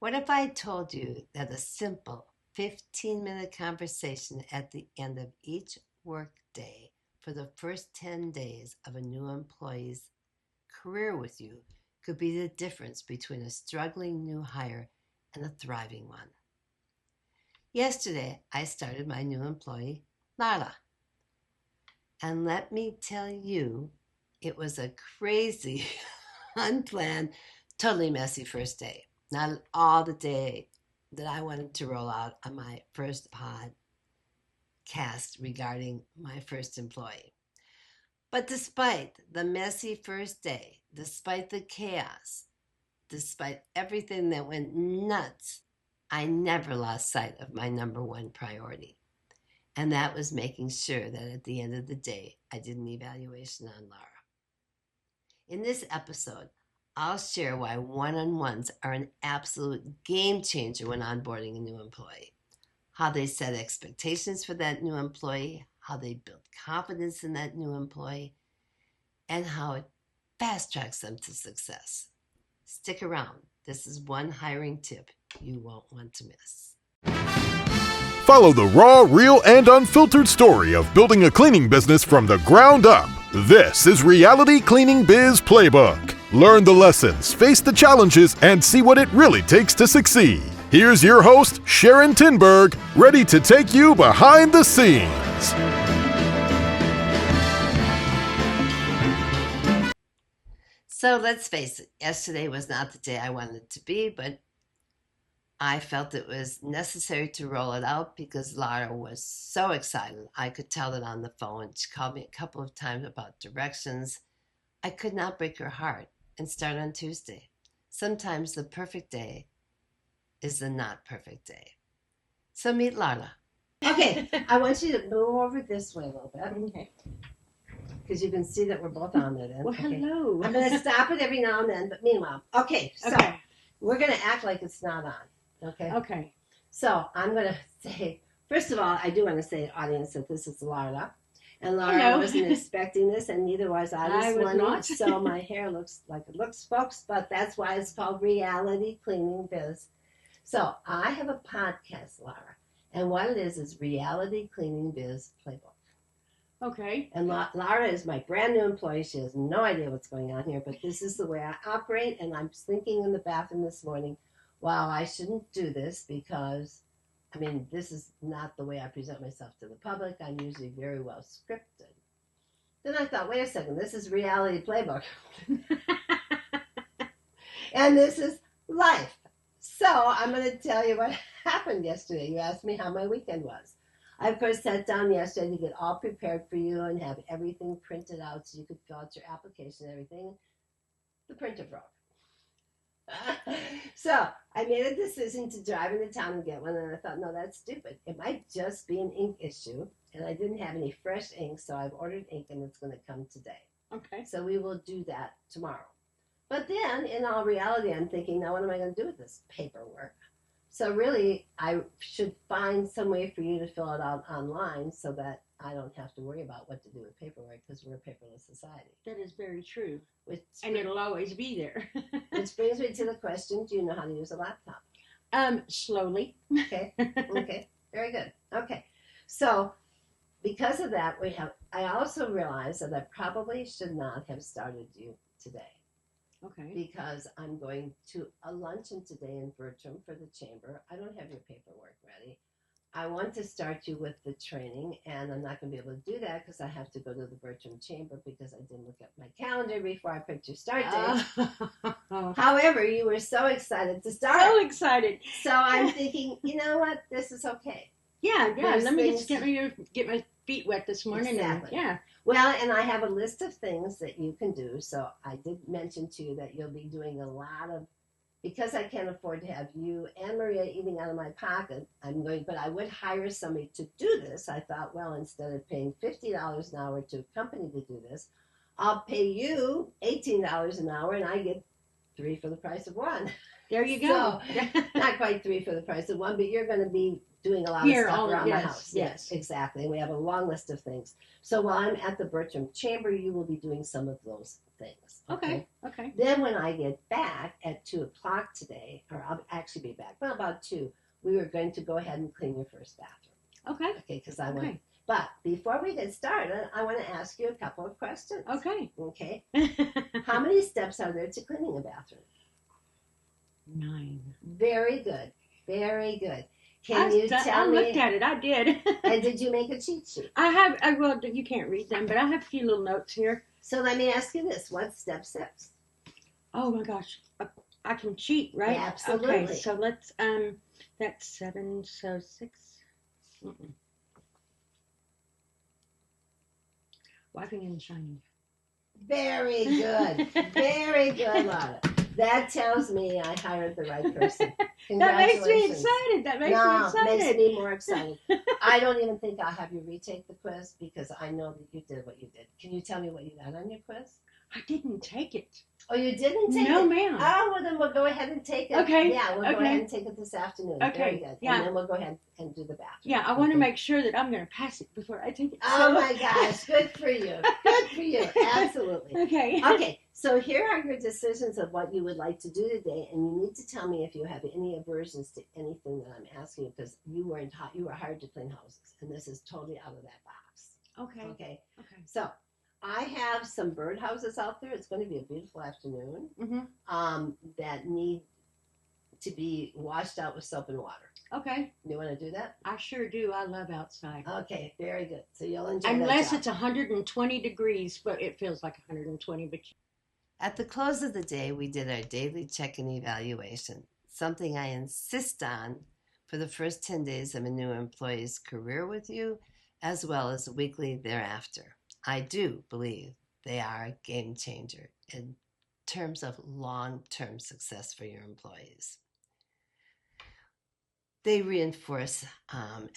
What if I told you that a simple 15-minute conversation at the end of each workday for the first 10 days of a new employee's career with you could be the difference between a struggling new hire and a thriving one? Yesterday, I started my new employee, Lara. And let me tell you, it was a crazy, unplanned, totally messy first day. Not all the day that I wanted to roll out on my first podcast regarding my first employee. But despite the messy first day, despite the chaos, despite everything that went nuts, I never lost sight of my number one priority. And that was making sure that at the end of the day, I did an evaluation on Lara. In this episode, I'll share why one-on-ones are an absolute game changer when onboarding a new employee, how they set expectations for that new employee, how they build confidence in that new employee, and how it fast-tracks them to success. Stick around. This is one hiring tip you won't want to miss. Follow the raw, real, and unfiltered story of building a cleaning business from the ground up. This is Reality Cleaning Biz Playbook. Learn the lessons, face the challenges, and see what it really takes to succeed. Here's your host, Sharon Tinberg, ready to take you behind the scenes. So let's face it, yesterday was not the day I wanted it to be, but I felt it was necessary to roll it out because Lara was so excited. I could tell it on the phone. She called me a couple of times about directions. I could not break her heart and start on Tuesday. Sometimes the perfect day is the not perfect day. So meet Lara. Okay, I want you to move over this way a little bit. Okay. Because you can see that we're both on it. Well, hello. I'm going to stop it every now and then, but meanwhile, okay, so we're going to act like it's not on. Okay. Okay. So I'm going to say, first of all, I do want to say, audience, that this is Lara. And Lara Hello. wasn't expecting this, and neither was I this was morning. not. So my hair looks like it looks, folks, but that's why it's called Reality Cleaning Biz. So I have a podcast, Lara, and what it is Reality Cleaning Biz Playbook. Okay. And Lara is my brand new employee. She has no idea what's going on here, but this is the way I operate. And I'm thinking in the bathroom this morning, wow, I shouldn't do this because, I mean, this is not the way I present myself to the public. I'm usually very well scripted. Then I thought, wait a second, this is Reality Playbook. And this is life. So I'm going to tell you what happened yesterday. You asked me how my weekend was. I, of course, sat down yesterday to get all prepared for you and have everything printed out so you could fill out your application and everything. The printer broke. So I made a decision to drive into town and get one, and I thought, no, that's stupid. It might just be an ink issue, and I didn't have any fresh ink, so I've ordered ink, and it's going to come today. Okay. So we will do that tomorrow. But then, in all reality, I'm thinking, now what am I going to do with this paperwork? So really, I should find some way for you to fill it out online so that I don't have to worry about what to do with paperwork because we're a paperless society. That is very true. And it'll always be there. Which brings me to the question, do you know how to use a laptop? Slowly. Okay. Okay. Very good. Okay. So because of that, I also realized that I probably should not have started you today. Okay. Because I'm going to a luncheon today in Bertram for the chamber. I don't have your paperwork ready. I want to start you with the training, and I'm not going to be able to do that because I have to go to the Bertram chamber because I didn't look at my calendar before I picked your start date. However, you were so excited to start. So excited. So I'm thinking, you know what? This is okay. Yeah. There's Let me things- just get my feet wet this morning. Exactly. And, yeah. Well, and I have a list of things that you can do. So I did mention to you that you'll be doing a lot of, because I can't afford to have you and Maria eating out of my pocket, but I would hire somebody to do this. I thought, well, instead of paying $50 an hour to a company to do this, I'll pay you $18 an hour and I get 3 for the price of 1. There you go. So, not quite 3 for the price of 1, but you're going to be doing a lot Here, of stuff all- around my yes, house. yes. Exactly. We have a long list of things. So while I'm at the Bertram Chamber, you will be doing some of those things. Okay. Okay. Then when I get back at 2 o'clock today, or I'll actually be back, well, about 2, we were going to go ahead and clean your first bathroom. Okay. Okay, because I want. But before we get started, I want to ask you a couple of questions. Okay. Okay. How many steps are there to cleaning a bathroom? 9. Very good. Very good. Can you tell me? I looked at it. I did. And did you make a cheat sheet? I have. Well, you can't read them, but I have a few little notes here. So let me ask you this: what's step 6? Oh my gosh, I can cheat, right? Absolutely. Okay, so let's. That's 7. So 6. Wiping and shining. Very good. Very good, Lara. That tells me I hired the right person. That makes me Congratulations. excited. That makes me No, excited. makes me more excited. I don't even think I'll have you retake the quiz because I know that you did what you did. Can you tell me what you got on your quiz? I didn't take it. Oh, you didn't take it? No, ma'am. Oh, well, then we'll go ahead and take it. Okay. Yeah, we'll go Okay. ahead and take it this afternoon. Okay. Very good. Yeah. And then we'll go ahead and do the bathroom. Yeah, I want to Okay. make sure that I'm going to pass it before I take it. Oh, So- my gosh. Good for you. Good for you. Absolutely. Okay. Okay, so here are your decisions of what you would like to do today, and you need to tell me if you have any aversions to anything that I'm asking you, because you were hired to clean houses, and this is totally out of that box. Okay. Okay, Okay. so I have some birdhouses out there. It's going to be a beautiful afternoon. Mm-hmm. That need to be washed out with soap and water. Okay. You want to do that? I sure do. I love outside. Okay, very good. So you'll enjoy Unless that it's 120 degrees, but it feels like 120. But At the close of the day, we did our daily check-in evaluation, something I insist on for the first 10 days of a new employee's career with you, as well as weekly thereafter. I do believe they are a game changer in terms of long-term success for your employees. They reinforce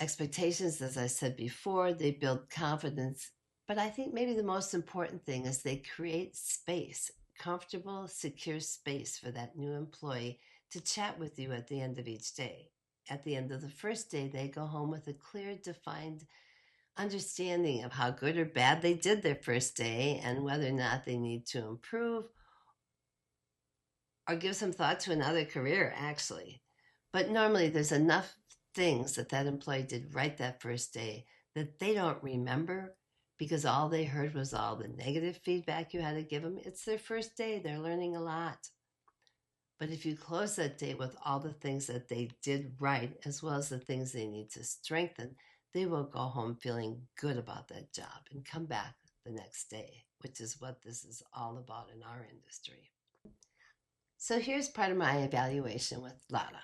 expectations, as I said before. They build confidence. But I think maybe the most important thing is they create space, comfortable, secure space for that new employee to chat with you at the end of each day. At the end of the first day, they go home with a clear, defined understanding of how good or bad they did their first day and whether or not they need to improve or give some thought to another career, actually. But normally there's enough things that employee did right that first day that they don't remember because all they heard was all the negative feedback you had to give them. It's their first day. They're learning a lot. But if you close that day with all the things that they did right, as well as the things they need to strengthen, they will go home feeling good about that job and come back the next day, which is what this is all about in our industry. So here's part of my evaluation with Lara.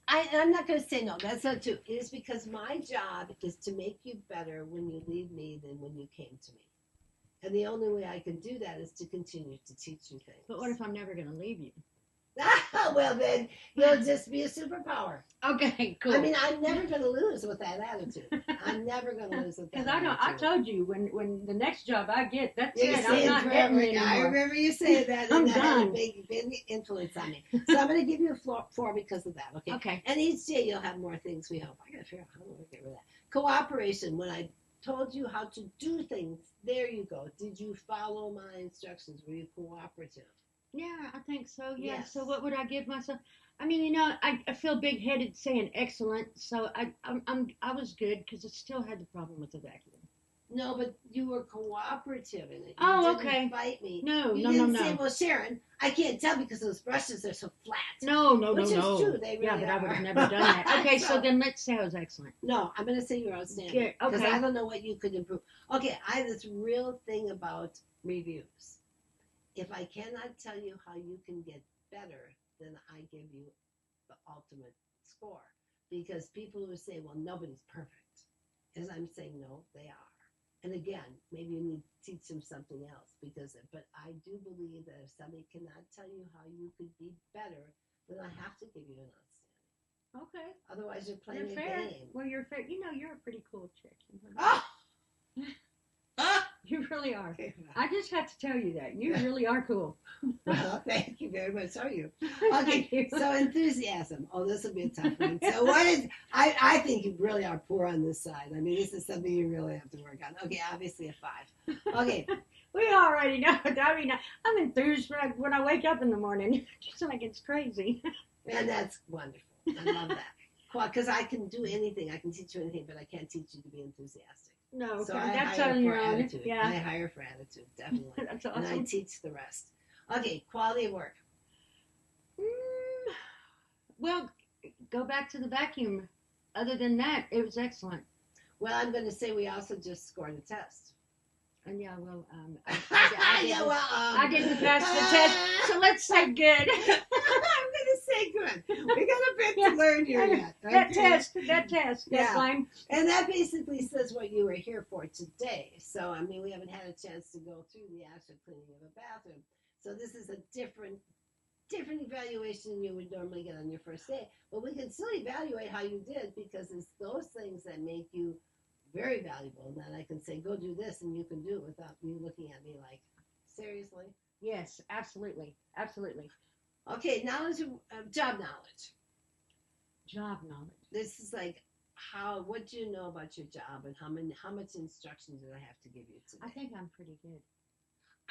I'm not going to say no. That's not true. It is because my job is to make you better when you leave me than when you came to me. And the only way I can do that is to continue to teach you things. But what if I'm never going to leave you? Well, then you'll just be a superpower. Okay, cool. I mean, I'm never going to lose with that attitude. I'm never going to lose with that Because I know, I attitude. told you when the next job I get, that's You're it. I'm saying not forever. getting I anymore. remember you saying that, I'm and that had a done. big influence on me. So I'm going to give you a 4 because of that, okay? Okay. And each day you'll have more things, we hope. I got to figure out how to get rid of that. Cooperation. When I told you how to do things, there you go. Did you follow my instructions? Were you cooperative? Yeah, I think so. Yeah. Yes. So what would I give myself? I mean, I feel big-headed saying excellent. So I was good because I still had the problem with the vacuum. No, but you were cooperative in it. You Oh, didn't okay. fight me. No, You no, didn't no, say, no. well, Sharon, I can't tell because those brushes are so flat. No, Which is true. They really yeah, but I would are. have never done that. Okay, so then let's say I was excellent. No, I'm going to say you're outstanding. Okay, Because okay. I don't know what you could improve. Okay, I have this real thing about reviews. If I cannot tell you how you can get better, then I give you the ultimate score. Because people who say, well, nobody's perfect. As I'm saying, no, they are. And again, maybe you need to teach them something else. But I do believe that if somebody cannot tell you how you could be better, then I have to give you an outstanding. Okay. Otherwise, you're playing You're a fair. game. Well, you're fair. You know, you're a pretty cool chick. Ah! Ah! You really are. Okay. I just have to tell you that. You really are cool. Well, thank you very much. So are you. Thank Okay, you. so enthusiasm. Oh, this will be a tough one. So what is, I think you really are poor on this side. I mean, this is something you really have to work on. Okay, obviously a 5. Okay, We already know. I mean, I'm enthused when I wake up in the morning. Just like it's crazy. and that's wonderful. I love that. Because I can do anything. I can teach you anything, but I can't teach you to be enthusiastic. No, So I that's hire on your for own. attitude. Yeah. I hire for attitude, definitely. That's And I awesome. teach the rest. Okay, quality of work. Mm, well, go back to the vacuum. Other than that, it was excellent. Well, I'm going to say we also just scored a test. And yeah, well, Yeah, well, I didn't pass the test, so let's say good. I'm going to say good. We got a bit Yeah. to learn here yet. That Okay? test, Yeah. that's fine. And that basically says what you were here for today. So, I mean, we haven't had a chance to go through the actual cleaning of a bathroom. So this is a different evaluation you would normally get on your first day. But we can still evaluate how you did because it's those things that make you very valuable. And then I can say, go do this, and you can do it without you looking at me like, seriously? Yes, absolutely, absolutely. Okay, knowledge of job knowledge. Job knowledge. This is like what do you know about your job, and how much instruction did I have to give you today? I think I'm pretty good.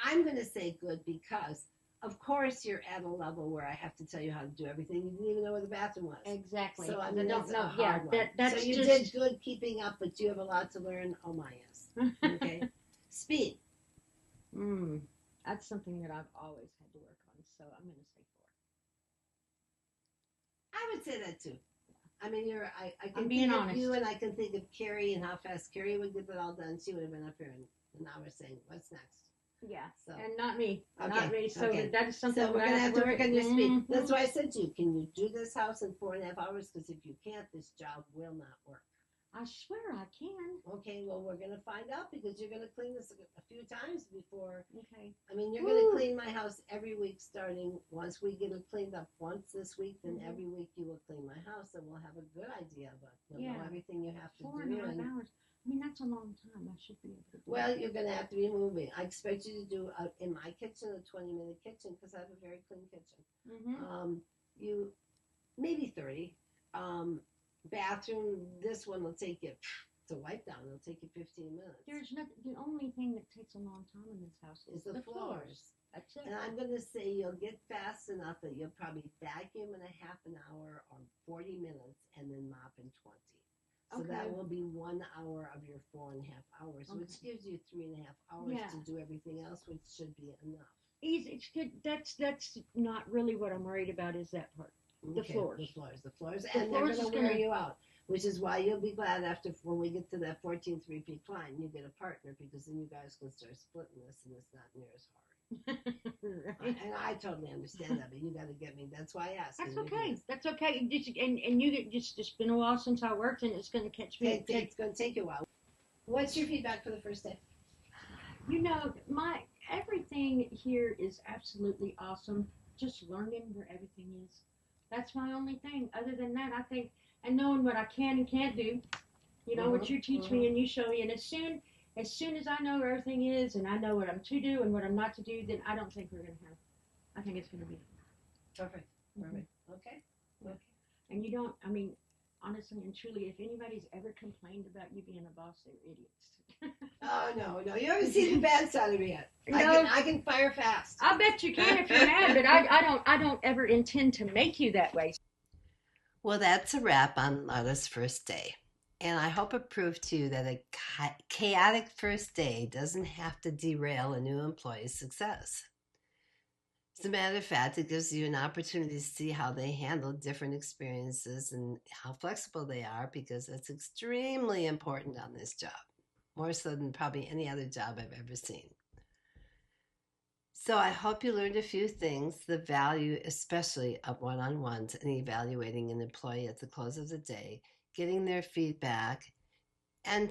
I'm going to say good because, of course, you're at a level where I have to tell you how to do everything. You didn't even know where the bathroom was. Exactly. So I mean, don't that's know. a hard Yeah, one. that's so you just... did good keeping up, but you have a lot to learn. Oh my, yes. Okay. Speed. That's something that I've always had to work on. So I'm going to say 4. I would say that too. I mean, I can I'm being think honest. of you, and I can think of Carrie and how fast Carrie would get that all done. She would have been up here in an hour saying, "What's next?" Yeah. So, And not me. okay, Not me. So okay. that is something So we're that gonna I have to work on your speed. Mhm. That's why I said to you, can you do this house in 4.5 hours? Because if you can't, this job will not work. I swear I can. Okay, well, we're gonna find out because you're gonna clean this a few times before. Okay. I mean, you're gonna clean my house every week starting once we get it cleaned up once this week. Then every week you will clean my house, and we'll have a good idea of it. You'll know everything you have to 4.5 do. hours. I mean, that's a long time. I should be able to do Well, it. you're going to have to be moving. I expect you to do in my kitchen a 20-minute kitchen because I have a very clean kitchen. You maybe 30. Bathroom. This one will take you to wipe down. It'll take you 15 minutes. There's nothing. The only thing that takes a long time in this house is the floors. That's it. And I'm going to say you'll get fast enough that you'll probably vacuum in a half an hour or 40 minutes and then mop in 20. So that will be 1 hour of your 4.5 hours, which gives you 3.5 hours to do everything else, which should be enough. Easy. It's good. That's not really what I'm worried about. Is that part? The floors. The floors, and they're going to wear you out. Which is why you'll be glad when we get to that 14th repeat climb, you get a partner because then you guys can start splitting this, and it's not near as hard. Right. And I totally understand that, but you got to get me. That's why I asked. That's okay. That's okay. And you get it's been a while since I worked, and it's going to catch me. It's going to take you a while. What's your feedback for the first day? You know, everything here is absolutely awesome. Just learning where everything is. That's my only thing. Other than that, I think, and knowing what I can and can't do, you know, what you teach me and you show me, and as soon as I know where everything is and I know what I'm to do and what I'm not to do, then I don't think we're going to have, I think it's going to be perfect. Okay. And you don't, I mean, honestly and truly, if anybody's ever complained about you being a boss, they're idiots. Oh, no. You haven't seen the bad side of me yet. No. I can fire fast. I bet you can if you're mad, but I don't ever intend to make you that way. Well, that's a wrap on Lara's first day. And I hope it proved to you that a chaotic first day doesn't have to derail a new employee's success. As a matter of fact, it gives you an opportunity to see how they handle different experiences and how flexible they are, because that's extremely important on this job, more so than probably any other job I've ever seen. So I hope you learned a few things, the value especially of one-on-ones and evaluating an employee at the close of the day, getting their feedback, and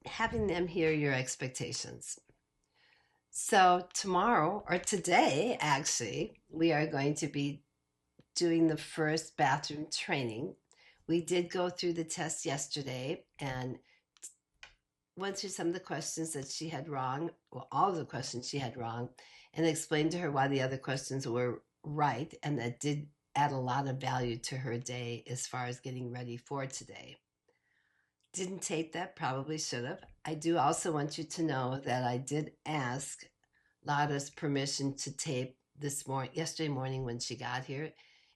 having them hear your expectations. So tomorrow, or today actually, we are going to be doing the first bathroom training. We did go through the test yesterday, and went through some of the questions that she had wrong, well, all of the questions she had wrong, and explained to her why the other questions were right, and that did add a lot of value to her day as far as getting ready for today. Didn't tape that, probably should have. I do also want you to know that I did ask Lara's permission to tape yesterday morning when she got here,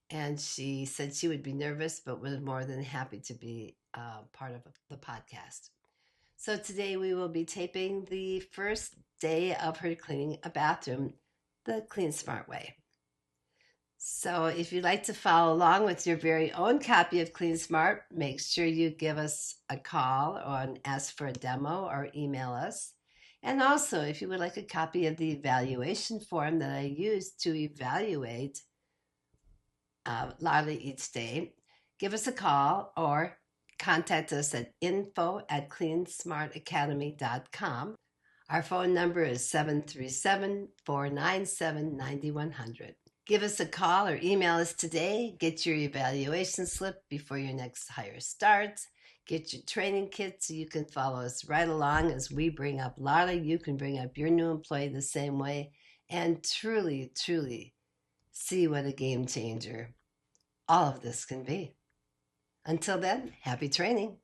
and she said she would be nervous, but was more than happy to be part of the podcast. So today we will be taping the first day of her cleaning a bathroom the Clean Smart way. So if you'd like to follow along with your very own copy of Clean Smart, make sure you give us a call or ask for a demo or email us. And also, if you would like a copy of the evaluation form that I used to evaluate Lara each day, give us a call or contact us at info@cleansmartacademy.com. Our phone number is 737-497-9100. Give us a call or email us today. Get your evaluation slip before your next hire starts. Get your training kit so you can follow us right along as we bring up Lara. You can bring up your new employee the same way and truly, truly see what a game changer all of this can be. Until then, happy training.